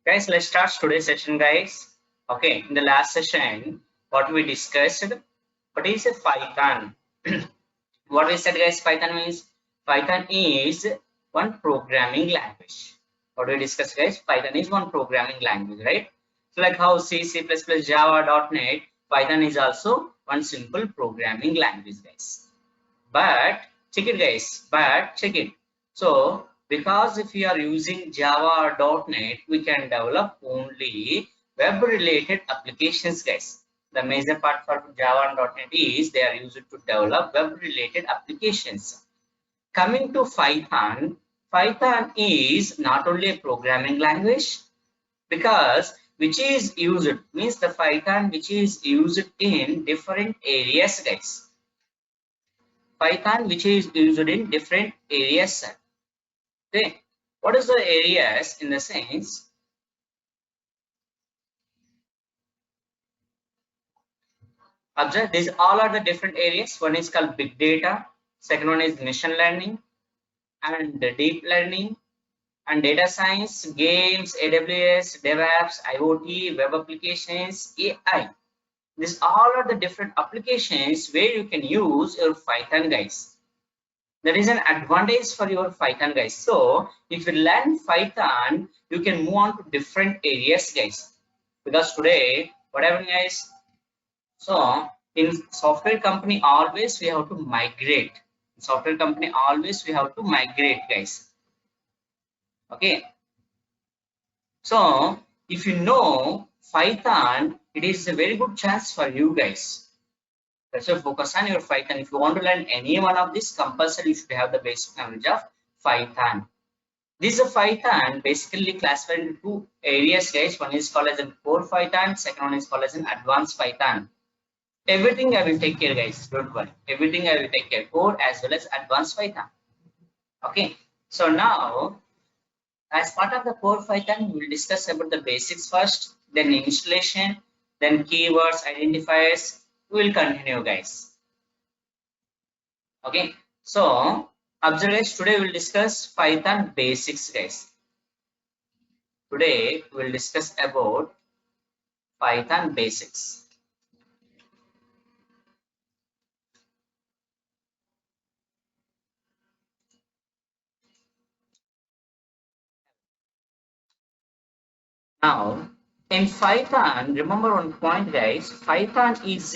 Guys, let's start today's session, guys. Okay, in the last session, what we discussed, what is a Python? What we said, guys, Python is one programming language. What we discussed, guys, Python is one programming language, right? So like how C, C++, Java, .NET, Python is also one simple programming language, guys. But check it, guys, so because if you are using Java or .NET, we can develop only web related applications, guys. The major part for Java and .NET is they are used to develop web related applications. Coming to Python, Python is not only a programming language, because which is used means the Python which is used in different areas, guys. Python which is used in different areas. Okay, what is the areas in the sense? Observe, these all are the different areas. One is called big data, second one is machine learning and deep learning and data science, games, AWS, DevOps, IoT, web applications, AI. These all are the different applications where you can use your Python, guys. There is an advantage for your Python, guys. So if you learn Python, you can move on to different areas, guys. Because today, what happened, guys? So in software company, always we have to migrate. In software company, always we have to migrate, guys. Okay. So if you know Python, it is a very good chance for you, guys. That's why focus on your Python. If you want to learn any one of this, compulsory you should have the basic knowledge of Python. This is Python basically classified into two areas, guys. One is called as a core Python, second one is called as an advanced Python. Everything I will take care, guys. Don't worry. Everything I will take care, core as well as advanced Python. Okay. So now, as part of the core Python, we will discuss about the basics first, then installation, then keywords, identifiers. We will continue, guys. Okay, so observe, guys, today we'll discuss Python basics, guys. Today we'll discuss about Python basics. Now in Python, remember one point, guys. Python is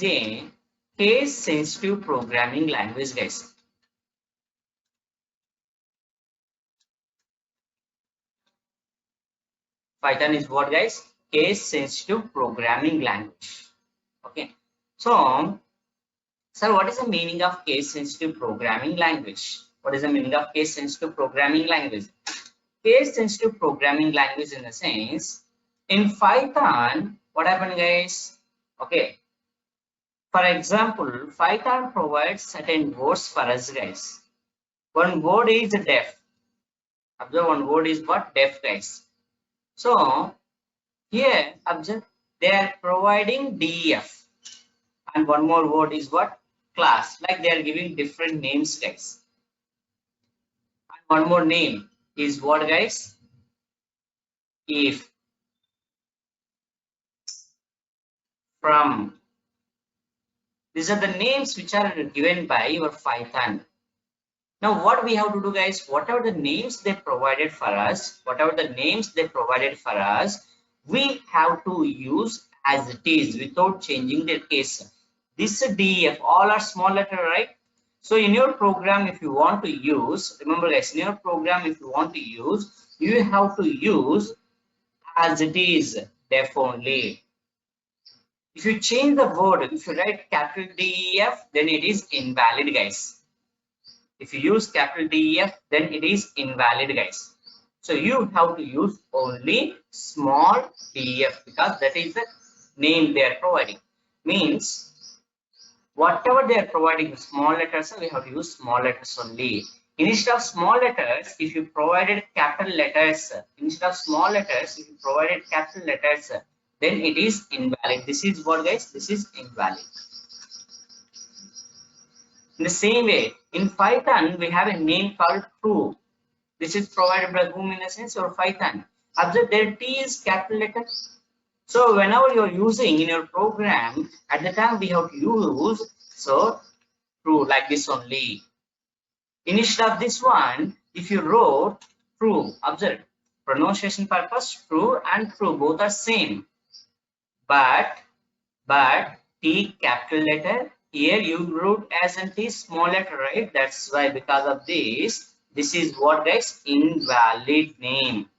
a case sensitive programming language, guys. Python is what, guys? Case sensitive programming language. Okay, so sir, what is the meaning of case sensitive programming language? What is the meaning of case sensitive programming language? Case sensitive programming language in the sense, in Python, what happened, guys? Okay, for example, Python provides certain words for us, guys. One word is def. Observe, one word is what? Def, guys. So here, observe, they are providing def, and one more word is what? Class. Like they are giving different names, guys. And one more name is what, guys? If, from. These are the names which are given by your Python. Now what we have to do, guys, whatever the names they provided for us, we have to use as it is without changing their case. This def, all are small letter, right? So in your program, if you want to use, remember, guys, in your program, if you want to use, you have to use as it is, def only. If you change the word, if you write capital DEF, then it is invalid, guys. If you use capital DEF, then it is invalid, guys. So you have to use only small def because that is the name they are providing. Means whatever they are providing small letters, we have to use small letters only. Instead of small letters, if you provided capital letters, then it is invalid. This is what, guys? This is invalid. In the same way, in Python, we have a name called true. This is provided by whom in a sense, or Python. Observe there T is capital letter. So whenever you're using in your program, at the time we have to use so true like this only. Instead of this one, if you wrote true, observe pronunciation purpose true and true both are same. But T capital letter here you wrote as an T small letter, right? That's why because of this is what guys invalid name.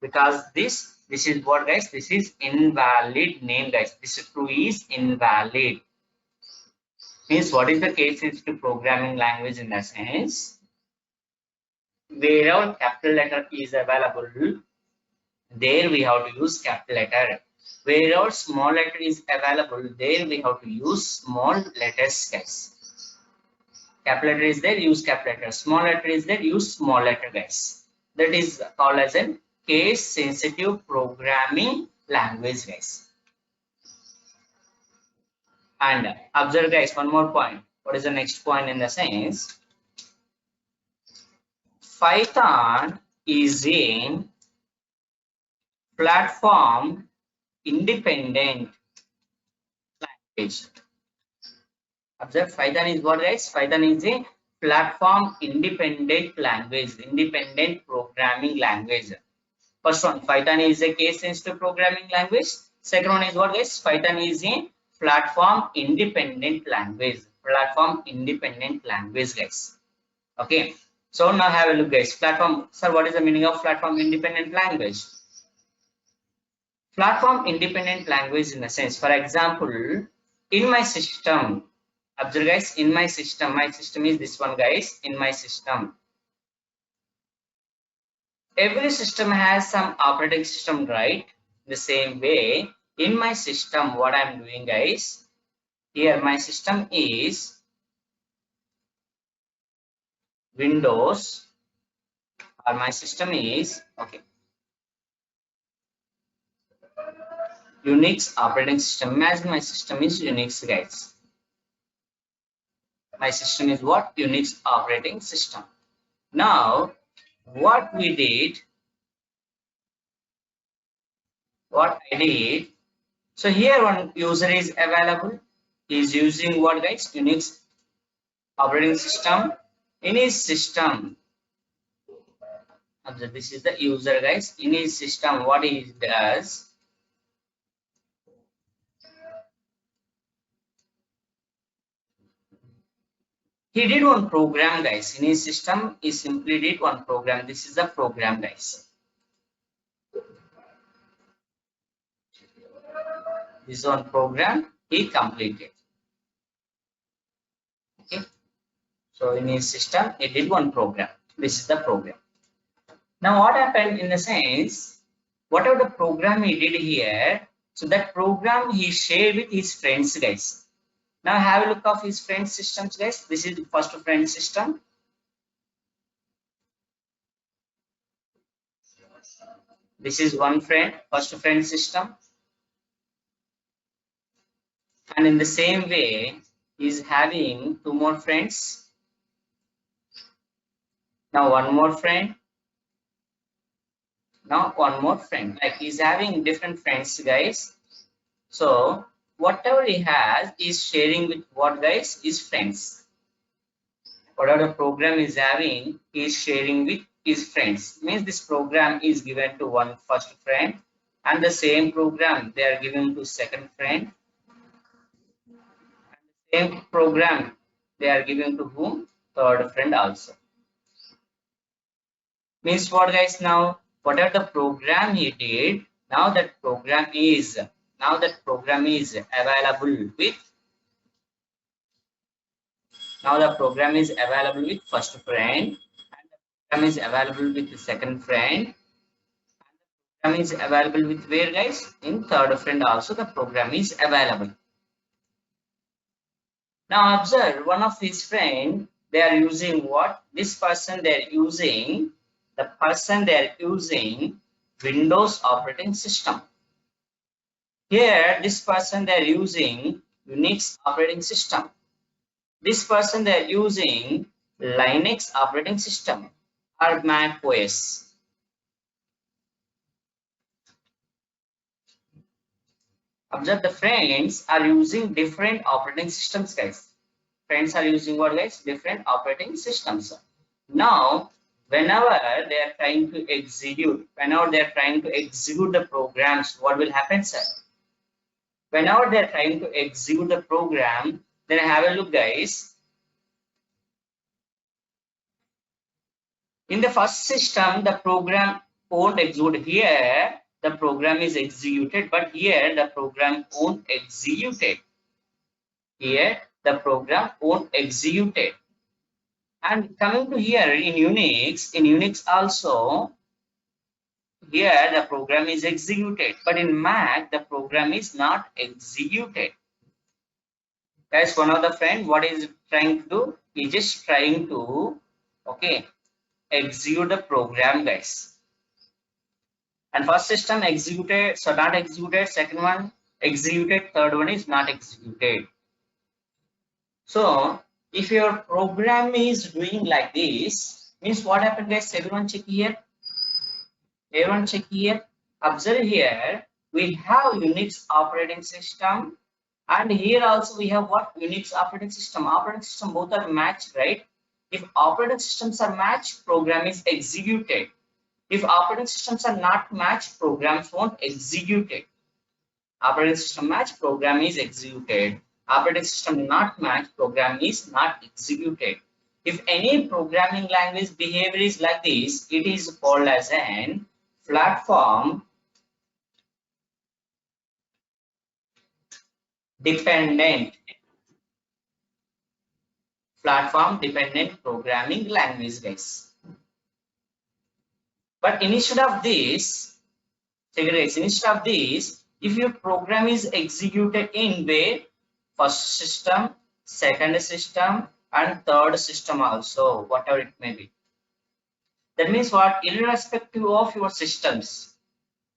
Because this is what guys, this is invalid name guys. This true is invalid. Means what is the case sensitive programming language in the sense wherever capital letter is available, there we have to use capital letter. Wherever small letter is available, there we have to use small letters guys. Capital letter is there, use capital letter. Small letter is there, use small letter guys. That is called as a case sensitive programming language guys. And observe guys, one more point. What is the next point in the sense? Python is a platform independent language. Observe Python is what guys? Python is a platform independent language, independent programming language. First one, Python is a case sensitive programming language. Second one is what guys? Python is a platform independent language. Platform independent language guys. Okay. So now have a look guys. Platform, sir, what is the meaning of platform independent language? Platform independent language in the sense, for example, in my system, observe guys, in my system is this one guys, in my system. Every system has some operating system, right? The same way, in my system, what I'm doing guys, here my system is Windows, or my system is, okay, Unix operating system. Imagine my system is Unix guys. My system is what? Unix operating system. Now, what I did, so here one user is available. He is using what guys? Unix operating system. In his system, observe, this is the user guys. In his system, what he does, he did one program guys. In his system, he simply did one program. This is the program guys. This one program he completed. Okay. So in his system, he did one program. This is the program. Now what happened in the sense, whatever the program he did here, so that program he shared with his friends guys. Now have a look of his friend systems guys. This is the first friend system. This is one friend, first friend system. And in the same way, he is having two more friends. Now one more friend. Now one more friend. Like he's having different friends guys. So whatever he has is sharing with what guys? His friends. Whatever the program is having, he is sharing with his friends. Means this program is given to one first friend, and the same program they are giving to second friend, and the same program they are giving to whom? Third friend also. Means what guys? Now whatever the program he did, now that program is available with, now the program is available with first friend, and the program is available with the second friend, and the program is available with where guys? In third friend also the program is available. Now observe, one of his friend, they are using what? This person they are using, the person they are using Windows operating system. Here this person they are using Unix operating system. This person they are using Linux operating system or Mac OS. Observe the friends are using different operating systems, guys. Friends are using what, guys? Different operating systems. Now, whenever they are trying to execute, the programs, what will happen, sir? Whenever they are trying to execute the program, then have a look, guys. In the first system, the program won't execute. Here, the program is executed, but here the program won't execute it. Here, the program won't execute it. And coming to here in Unix also, here the program is executed, but in Mac the program is not executed. Guys, one of the friend, what is trying to do? He just trying to, okay, execute the program, guys. And first system executed, so not executed. Second one executed. Third one is not executed. So if your program is doing like this, means what happened, guys? Everyone check here. Everyone check here. Observe here. We have Unix operating system, and here also we have what? Unix operating system. Operating system both are matched, right? If operating systems are matched, program is executed. If operating systems are not matched, programs won't execute it. Operating system matched, program is executed. Operating system not matched, program is not executed. If any programming language behavior is like this, it is called as an platform dependent programming language, guys. But instead of this, if your program is executed in where? First system, second system, and third system also, whatever it may be. That means what? Irrespective of your systems,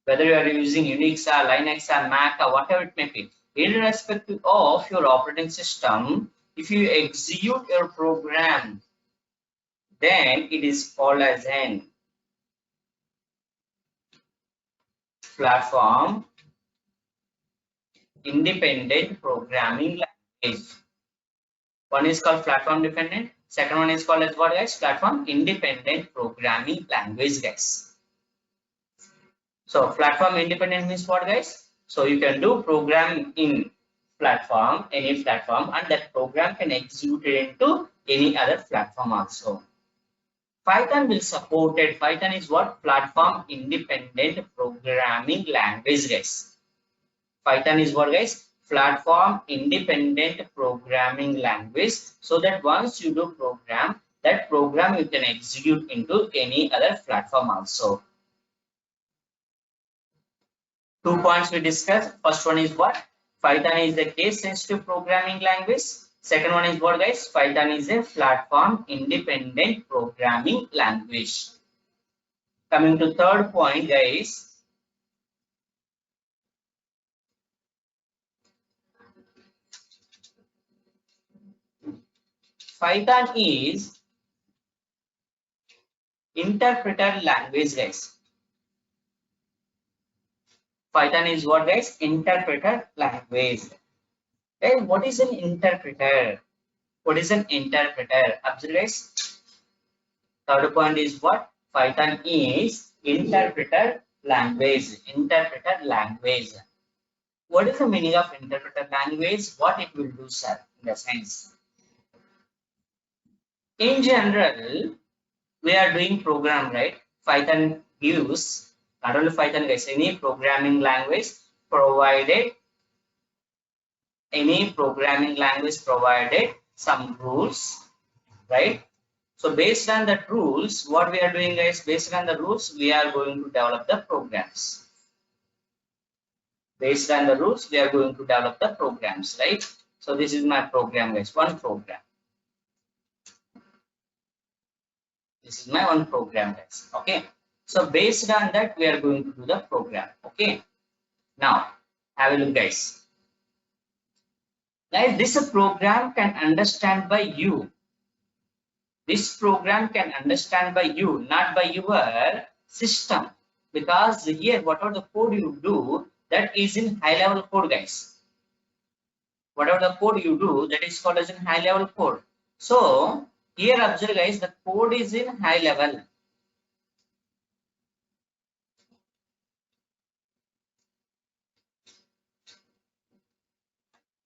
whether you are using Unix or Linux or Mac or whatever it may be, irrespective of your operating system, if you execute your program, then it is called as an platform independent programming language. One is called platform dependent. Second one is called as what, guys? Platform independent programming language, guys. So platform independent means what, guys? So you can do program in platform, any platform, and that program can execute it into any other platform also. Python will support it. Python is what? Platform independent programming language, guys. Python is what, guys? Platform independent programming language. So that once you do program, that program you can execute into any other platform also. 2 points we discussed. First one is what? Python is a case sensitive programming language. Second one is what, guys? Python is a platform independent programming language. Coming to third point, guys. Python is interpreter language, guys. Python is what, guys? Interpreter language. Guys, what is an interpreter? What is an interpreter? Observe, guys. Third point is what? Python is interpreter language. Interpreter language. What is the meaning of interpreter language? What it will do, sir, in the sense? In general, we are doing program, right? Python gives, not only Python, guys, any programming language provided some rules, right? So based on that rules, what we are doing, guys, based on the rules, we are going to develop the programs. Based on the rules, we are going to develop the programs, right? So this is my program, guys, one program. This is my one program, guys. Okay. So based on that, we are going to do the program. Okay. Now, have a look, guys. Guys, this program can understand by you. This program can understand by you, not by your system. Because here, whatever the code you do, that is in high level code, guys. Whatever the code you do, that is called as in high level code. So here observe guys, the code is in high level.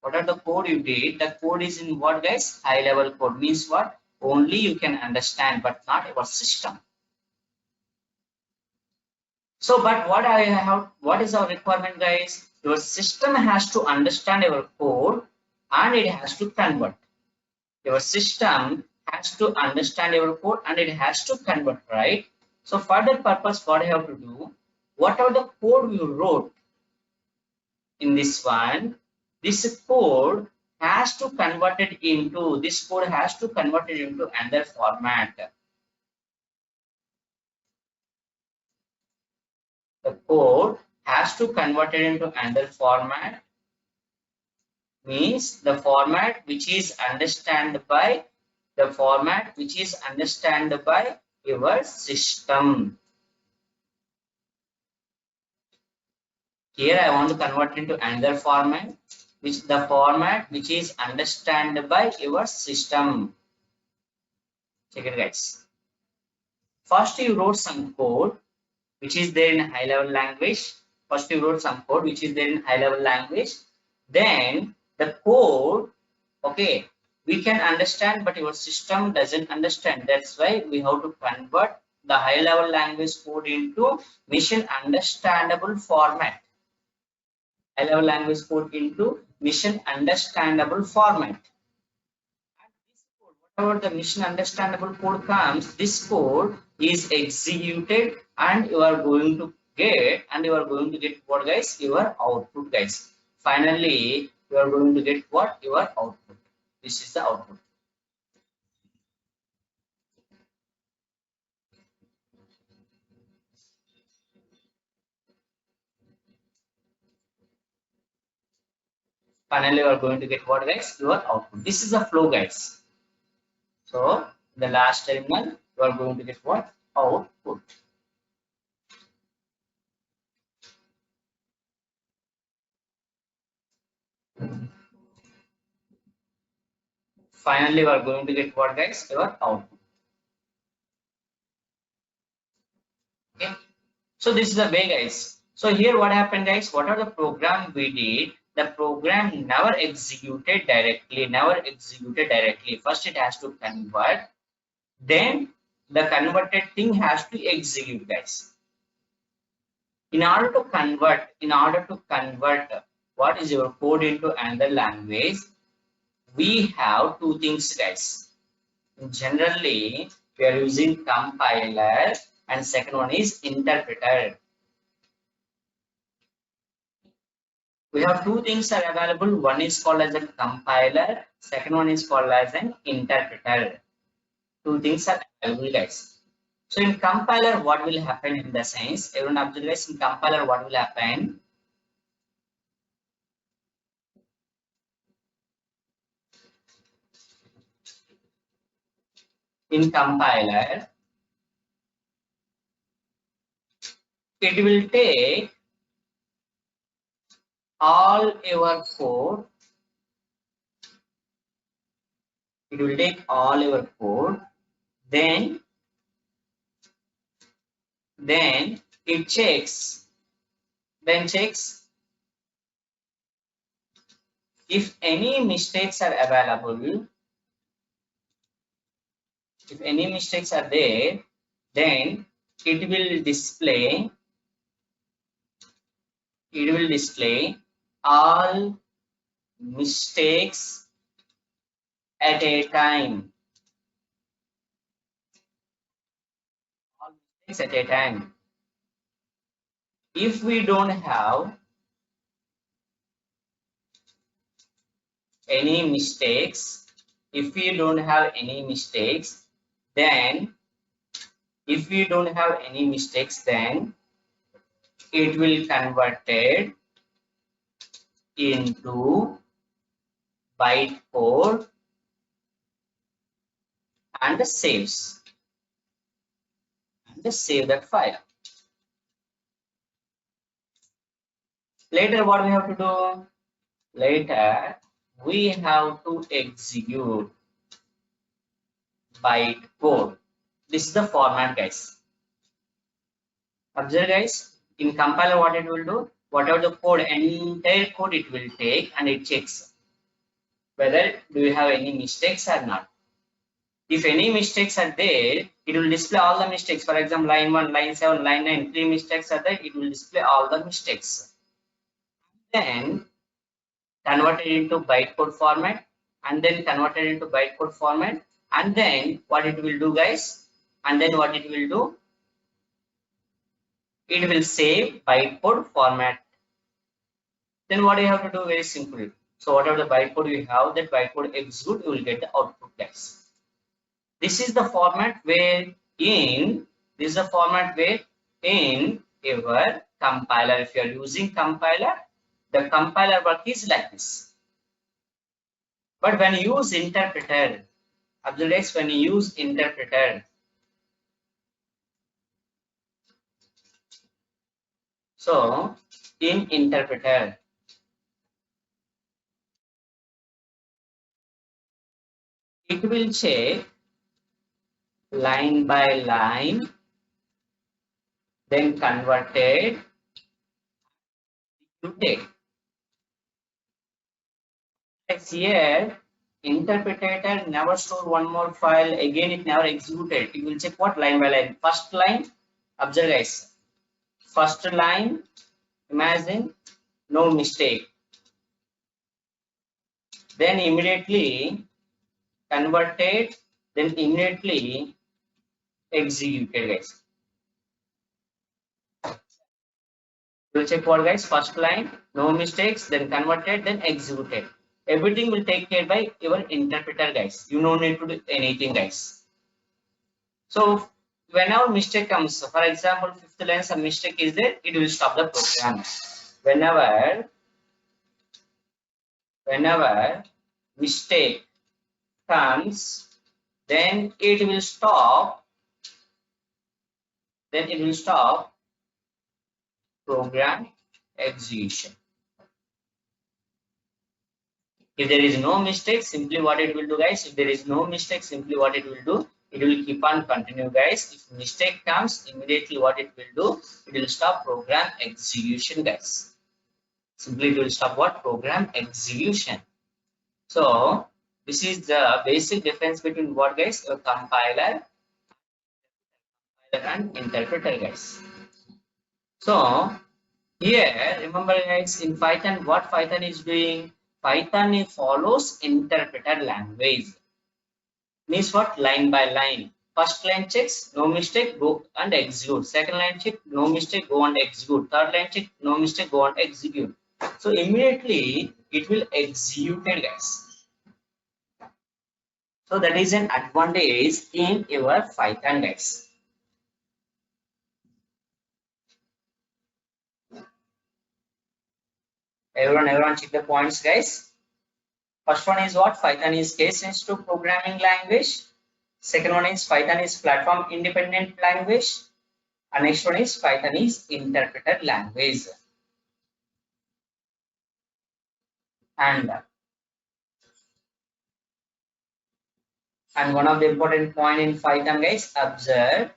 Whatever the code you did, the code is in what guys? High level code means what? Only you can understand, but not your system. So, but what I have, what is our requirement, guys? Your system has to understand your code and it has to convert. Your system has to understand your code and it has to convert, right? So, for that purpose, what I have to do, whatever the code you wrote in this one, this code has to convert it into, this code has to convert it into another format. The code has to convert it into another format, means the format which is understood by your system. Here I want to convert into another format, which the format which is understood by your system. Check it, guys. First you wrote some code which is there in high level language. First you wrote some code which is there in high level language. Then the code, okay, we can understand, but your system doesn't understand. That's why we have to convert the high level language code into machine understandable format. High level language code into machine understandable format. And this code, whatever the machine understandable code comes, this code is executed and you are going to get, what guys? Your output, guys. Finally, you are going to get what? Your output. This is the output. Finally, you are going to get what, guys? Your output. This is the flow, guys. So, the last terminal, you are going to get what? Output. Finally, you are going to get what, guys? Your output. Okay. So, this is the way, guys. So, here what happened, guys? What are the program we did? The program never executed directly. First, it has to convert. Then, the converted thing has to execute, guys. In order to convert what is your code into another language, we have two things, guys. Generally, we are using compiler and second one is interpreter. We have two things are available. One is called as a compiler, second one is called as an interpreter. Two things are available, guys. So in compiler, what will happen in the sense, everyone observe, guys, in compiler what will happen? In compiler, it will take all your code, then it checks if any mistakes are available. If any mistakes are there, then it will display all mistakes at a time. All mistakes at a time. If we don't have any mistakes, then it will converted into bytecode and saves and save that file. Later, what we have to do? Later, we have to execute bytecode. This is the format, guys. Observe, guys. In compiler, what it will do? Whatever the code, entire code it will take and it checks whether do you have any mistakes or not. If any mistakes are there, it will display all the mistakes. For example, line 1, line 7, line 9, 3 mistakes are there, it will display all the mistakes. Then convert it into bytecode format, and then convert it into bytecode format, and then what it will do, guys? And then what it will do? It will save bytecode format. Then what you have to do? Very simple. So whatever the bytecode you have, that bytecode execute, you will get the output, guys. This is the format where in your compiler, if you are using compiler, the compiler work is like this. But when you use interpreter, observe guys, when you use interpreter, so in interpreter, it will check line by line, then converted to take. Here, interpreter never store one more file, again it never executed. It will check what? Line by line. First line, observe guys, first line, imagine no mistake. Then immediately converted, then immediately executed, guys. We'll check what, guys? First line, no mistakes, then converted, then executed. Everything will take care by your interpreter, guys. You don't need to do anything, guys. So whenever mistake comes, for example, fifth line some mistake is there, it will stop the program. Whenever mistake comes, then it will stop. Program execution. If there is no mistake, simply what it will do, guys? If there is no mistake, simply what it will do? It will keep on continue, guys. If mistake comes, immediately what it will do? It will stop program execution, guys. Simply it will stop what? Program execution. So this is the basic difference between what, guys? A compiler and interpreter, guys. So here, remember, guys, in Python, what Python is doing? Python follows interpreter language. Means what? Line by line. First line checks, no mistake, go and execute. Second line check, no mistake, go and execute. Third line check, no mistake, go and execute. So immediately it will execute it, guys. So that is an advantage in your Python, guys. Everyone check the points, guys. First one is what? Python is case sensitive programming language. Second one is Python is platform independent language. And next one is Python is interpreter language. And one of the important point in Python, guys, observe.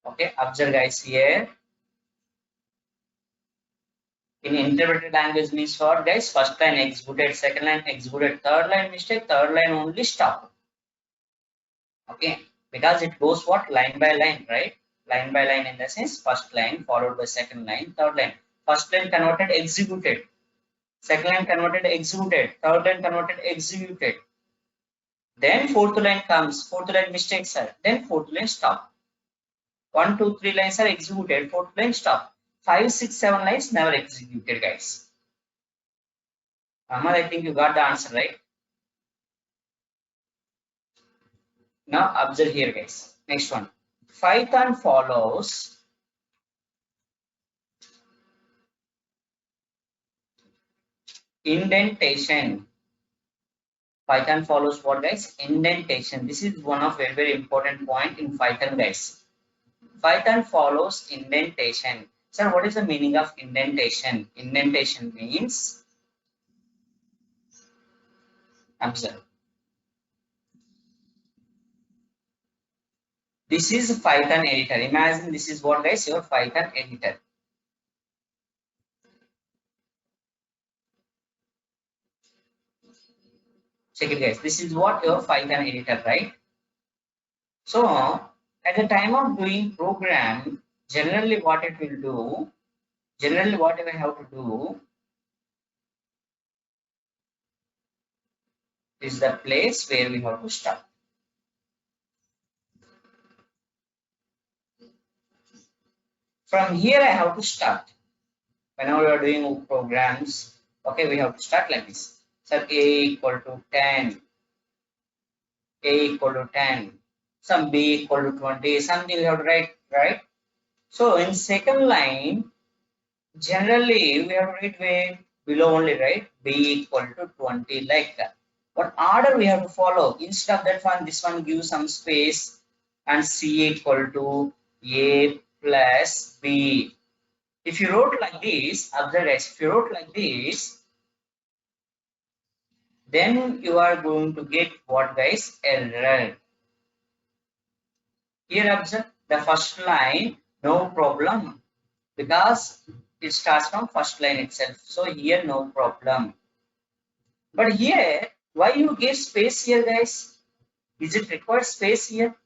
Okay, observe, guys, here. In interpreted language means what, guys? First line executed, second line executed, third line mistake, third line only stop. Okay, because it goes what? Line by line, right? Line by line in the sense first line followed by second line, third line. First line converted, executed. Second line converted executed. Third line converted executed. Then fourth line comes. Fourth line mistakes are. Then fourth line stop. 1, 2, 3 lines are executed. Fourth line stop. 5, 6, 7 lines never executed, guys. Ahmad, I think you got the answer, right? Now observe here, guys. Next one. Python follows indentation. Python follows what, guys? Indentation. This is one of very, very important point in Python, guys. Python follows indentation. Sir, what is the meaning of indentation? Indentation means, observe. This is Python editor. Imagine this is what, guys, your Python editor. Check it, guys. This is what your Python editor, right? So at the time of doing program, generally what it will do, generally what we have to do is the place where we have to start. From here I have to start. Whenever we are doing programs, okay, we have to start like this. So a equal to 10, a equal to 10, some b equal to 20, something we have to write, right? So in second line, generally we have to write way below only, right? B equal to 20, like that. What order we have to follow? Instead of that one, this one gives some space and c equal to a plus b. If you wrote like this, observe guys, if you wrote like this, then you are going to get what, guys? Error. Here observe the first line, no problem, because it starts from first line itself. So here no problem. But here, why you give space here, guys? Is it required space here?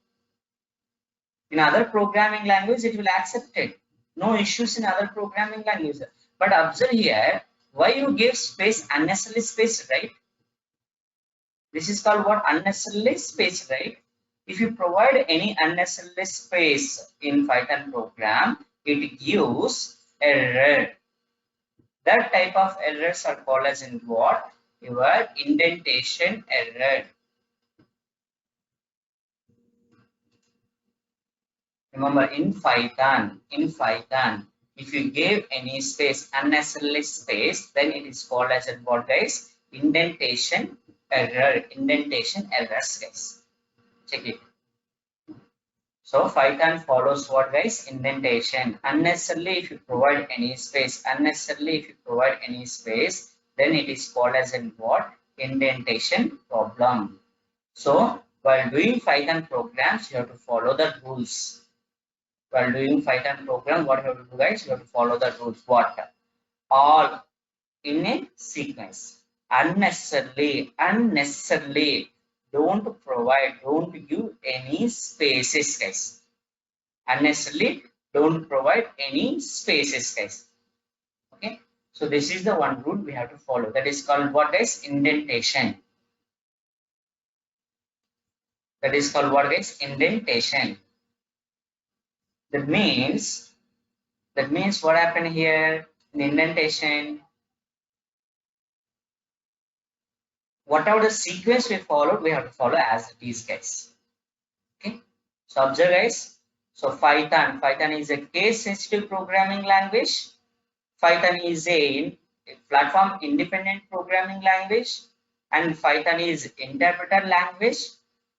In other programming language, it will accept it. No issues in other programming languages. But observe here, why you give space, unnecessarily space, right? This is called what? Unnecessarily space, right? If you provide any unnecessary space in Python program, it gives error. That type of errors are called as in what? Your indentation error. Remember, in Python, if you give any space, unnecessary space, then it is called as in what, guys? Indentation error. Indentation errors, guys. Check it. So Python follows what, guys? Indentation. Unnecessarily, if you provide any space, unnecessarily if you provide any space, then it is called as in what? Indentation problem. So while doing Python programs, you have to follow the rules. While doing Python program, what you have to do, guys? You have to follow the rules. What? All in a sequence. Unnecessarily, don't provide, don't give any spaces, guys. Unnecessarily, don't provide any spaces, guys. Okay. So this is the one rule we have to follow. That is called what, guys? Indentation. That is called what, guys? Indentation. That means what happened here in indentation? Whatever the sequence we followed, we have to follow as it is, guys. Okay. So observe, guys. So Python is a case-sensitive programming language. Python is a platform independent programming language, and Python is interpreter language,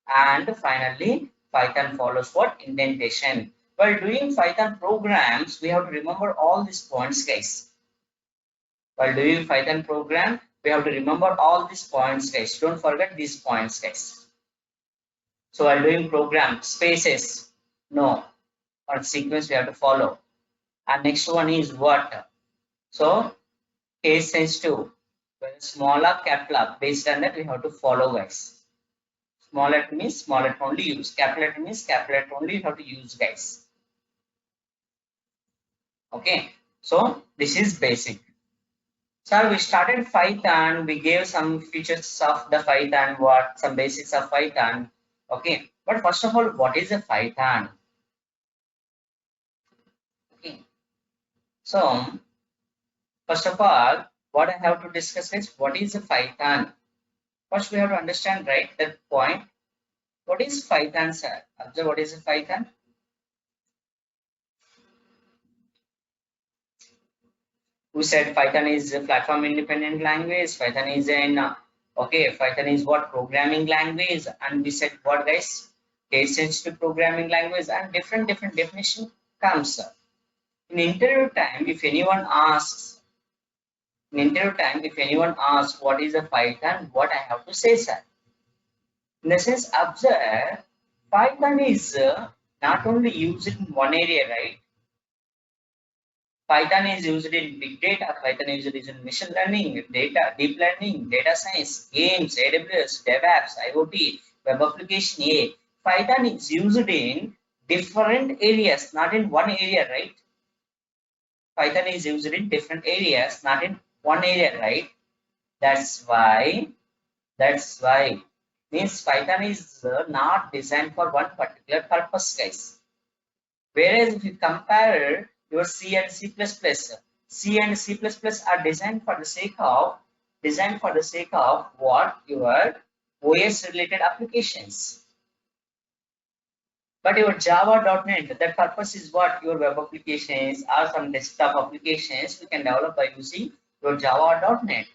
and finally Python follows what? Indentation. While doing Python programs, we have to remember all these points, guys. While doing Python program, we have to remember all these points, guys. Don't forget these points, guys. So while doing program, spaces, no, or sequence we have to follow. And next one is what? So case sensitive, smaller, capital, based on that we have to follow, guys. Small letter means small letter only use. Capital letter means capital letter only you have to use, guys. Okay, so this is basic. So we started Python, we gave some features of the Python, what some basics of Python. Okay, but first of all, what is a Python? Okay, so first of all, what I have to discuss is what is a Python. First, we have to understand, right, that point. What is Python, sir? Observe what is a Python. We said Python is a platform independent language. Python is an okay. Python is what programming language, and we said what guys? Case sensitive programming language, and different definition comes. In interview time, if anyone asks, what is a Python, what I have to say, sir? In the sense, observe, Python is not only used in one area, right? Python is used in big data, Python is used in machine learning, data, deep learning, data science, games, AWS, DevOps, IoT, web application A. Python is used in different areas, not in one area, right? Python is used in different areas, not in one area, right? That's why, that's why. Means Python is not designed for one particular purpose, guys. Whereas if you compare your C and C++, C and C++ are designed for the sake of what your OS related applications. But your Java.NET, that purpose is what your web applications or some desktop applications we can develop by using your Java.NET.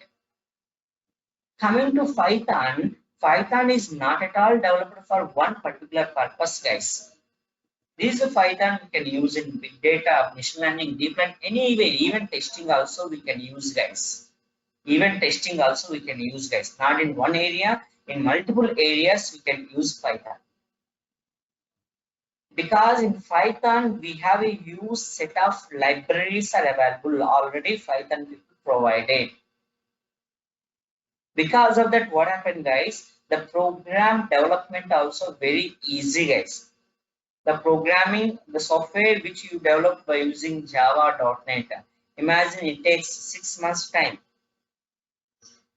Coming to Python, Python is not at all developed for one particular purpose, guys. This Python we can use in big data, machine learning, deep learning, anyway, even testing also we can use, guys. Even testing also we can use, guys. Not in one area, in multiple areas we can use Python. Because in Python we have a huge set of libraries are available already. Python people provided. Because of that, what happened, guys? The program development also very easy, guys. The programming, the software which you develop by using Java.NET. Imagine it takes 6 months time.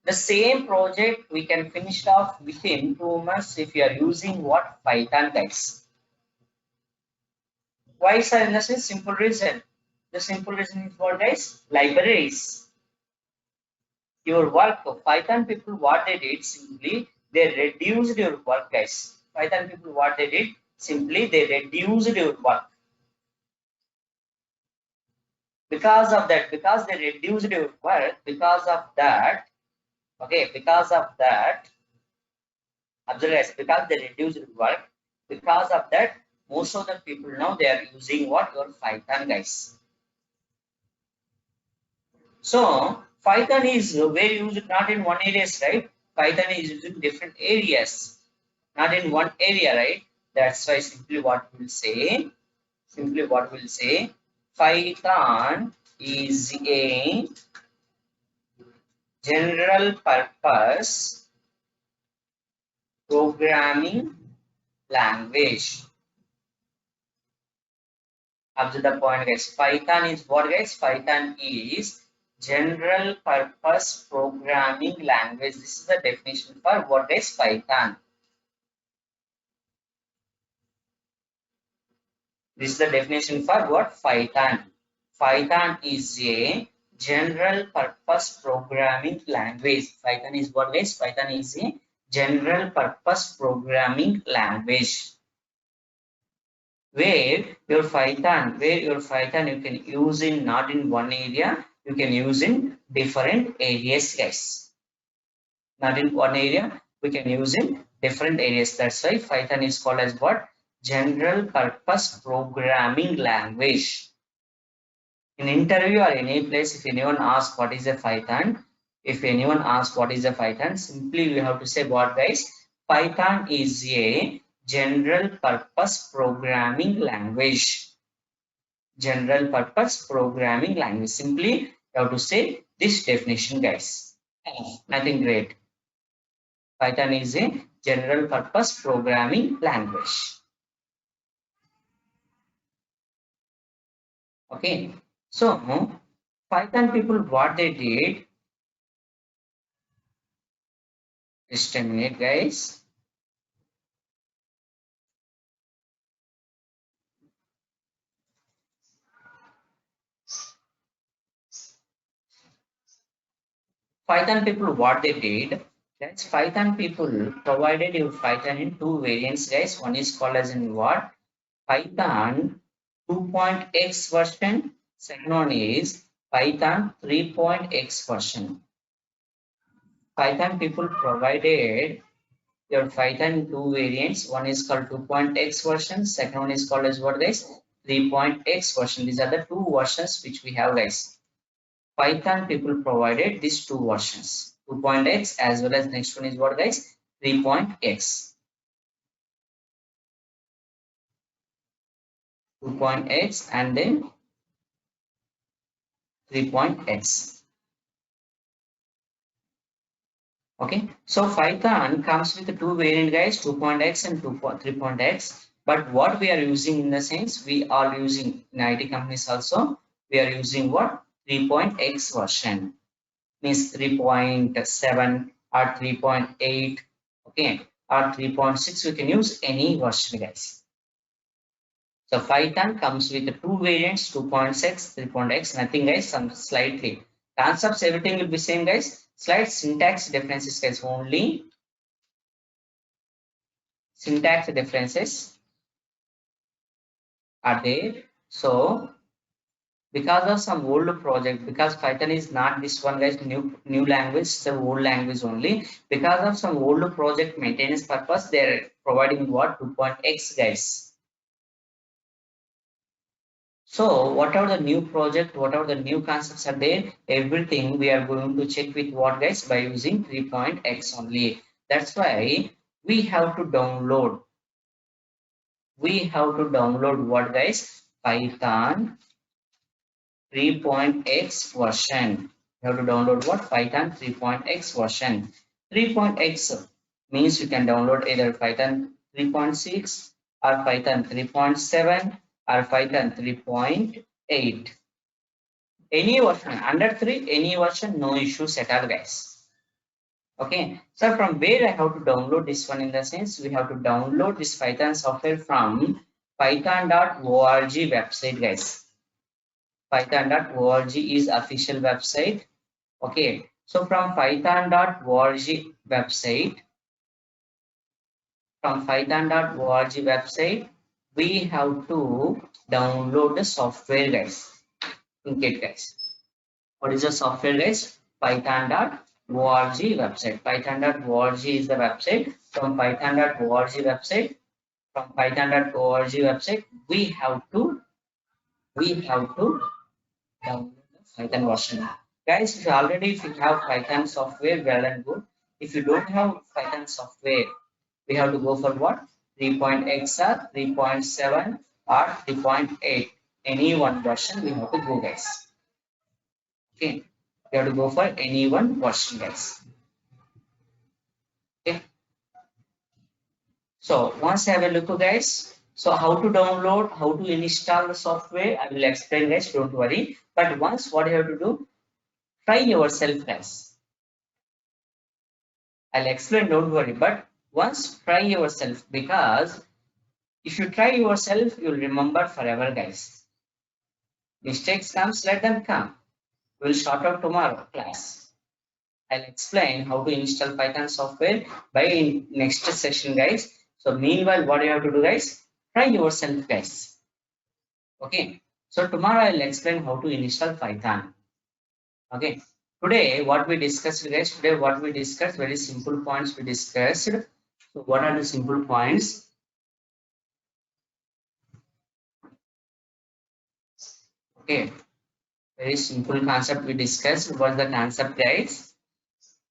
The same project we can finish off within 2 months if you are using what Python, guys. Why, sir? In the sense, simple reason. The simple reason is what, guys? Libraries. Your work. Python people, what they did simply, they reduced your work, guys. Python people, what they did simply, they reduced your work. Because of that, because they reduced your work, because of that, okay, because of that, observe, because they reduced your work, because of that, most of the people now they are using what your Python, guys. So Python is very used not in one areas, right? Python is used in different areas, not in one area, right? That's why simply what we'll say, Python is a general purpose programming language. Up to the point, guys. Python is what, guys? Python is general purpose programming language. This is the definition for what is Python. This is the definition for what Python. Python is a general purpose programming language. Python is what, guys? Python is a general purpose programming language. Where your Python you can use in not in one area, you can use in different areas, guys. Not in one area, we can use in different areas. That's why Python is called as what? General purpose programming language. In interview or any place, if anyone asks what is a Python, simply we have to say what, guys? Python is a general purpose programming language. General purpose programming language. Simply you have to say this definition, guys. Nothing great. Python is a general purpose programming language. Okay. So Python people what they did, Just a minute, guys. Python people, what they did, guys, Python people provided you Python in two variants, guys. One is called as in what? Python 2.x version. Second one is Python 3.x version. Python people provided your Python in two variants. One is called 2.x version. Second one is called as what, guys? 3.x version. These are the two versions which we have, guys. Python people provided these two versions, 2.x as well as next one is what, guys? 3.x. 2.x and then 3.x. Okay, so Python comes with two variant, guys, 2.x and 3.x. But what we are using in the sense, we are using in IT companies also, we are using what? 3.x version. Means 3.7 or 3.8, okay, or 3.6. We can use any version, guys. So Python comes with two variants, 2.6, 3.x, nothing, guys, some slightly. Concepts, everything will be same, guys. Slight syntax differences, guys, only syntax differences are there. So because of some old project, because Python is not this one, guys, new language, it's the old language only. Because of some old project maintenance purpose, they're providing what? 2.x, guys. So whatever the new project, whatever the new concepts are there, everything we are going to check with what, guys? By using 3.x only. That's why we have to download. We have to download what, guys? Python 3.x version. You have to download what? Python 3.x version. 3.x means you can download either Python 3.6 or Python 3.7 or Python 3.8. Any version under 3, any version, no issues at all, guys. Okay, so from where I have to download this one, in the sense we have to download this Python software from python.org website, guys. Python.org is official website. Okay, so from python.org website, we have to download the software, guys. Okay, guys. What is the software, guys? Python.org website. Python.org is the website. From python.org website, we have to download the Python version. Guys, if you have Python software, well and good. If you don't have Python software, we have to go for what? 3.x or 3.7 or 3.8. Any one version we have to go, guys. Okay, we have to go for any one version, guys. Okay. So once have a look, guys. So how to download, how to install the software, I will explain, guys. Don't worry. But once what you have to do, try yourself, guys. I'll explain, don't worry. But once try yourself, because if you try yourself, you'll remember forever, guys. Mistakes comes, let them come. We'll start out tomorrow class. I'll explain how to install Python software by next session, guys. So meanwhile, what you have to do, guys? Try yourself, guys. Okay. So tomorrow I'll explain how to install Python. Okay. Today, what we discussed, guys, very simple points we discussed. So what are the simple points? Okay. Very simple concept we discussed. What's the concept, guys?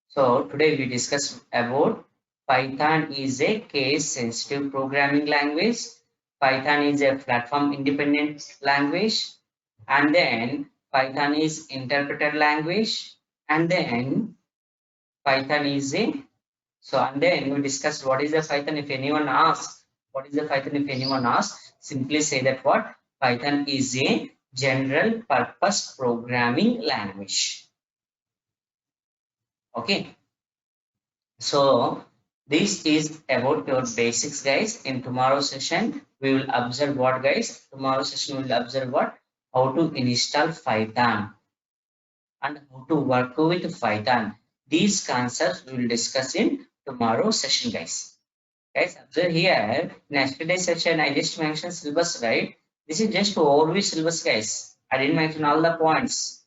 So today we discuss about Python is a case-sensitive programming language. Python is a platform-independent language. And then Python is interpreted language. And then Python is a, and then we discuss what is the Python. If anyone asks, what is the Python? If anyone asks, simply say that what? Python is a general purpose programming language. Okay. So this is about your basics, guys. In tomorrow's session, we will observe what, guys? Tomorrow's session we will observe what? How to install Python and how to work with Python. These concepts we will discuss in tomorrow's session, guys. Guys, observe here, in yesterday's session, I just mentioned syllabus, right? This is just overview syllabus, guys. I didn't mention all the points.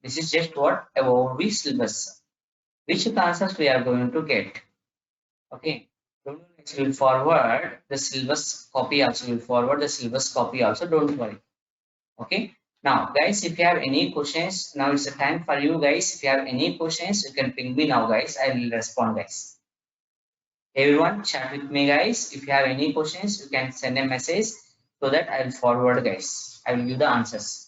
This is just what? A overview syllabus. Which concepts we are going to get. Okay. Don't worry, guys, we'll forward the syllabus copy also. We'll forward the syllabus copy also. Don't worry. Okay. Now, guys, if you have any questions, now it's the time for you guys. If you have any questions, you can ping me now, guys. I will respond, guys. Everyone, chat with me, guys. If you have any questions, you can send a message so that I will forward, guys. I will give the answers.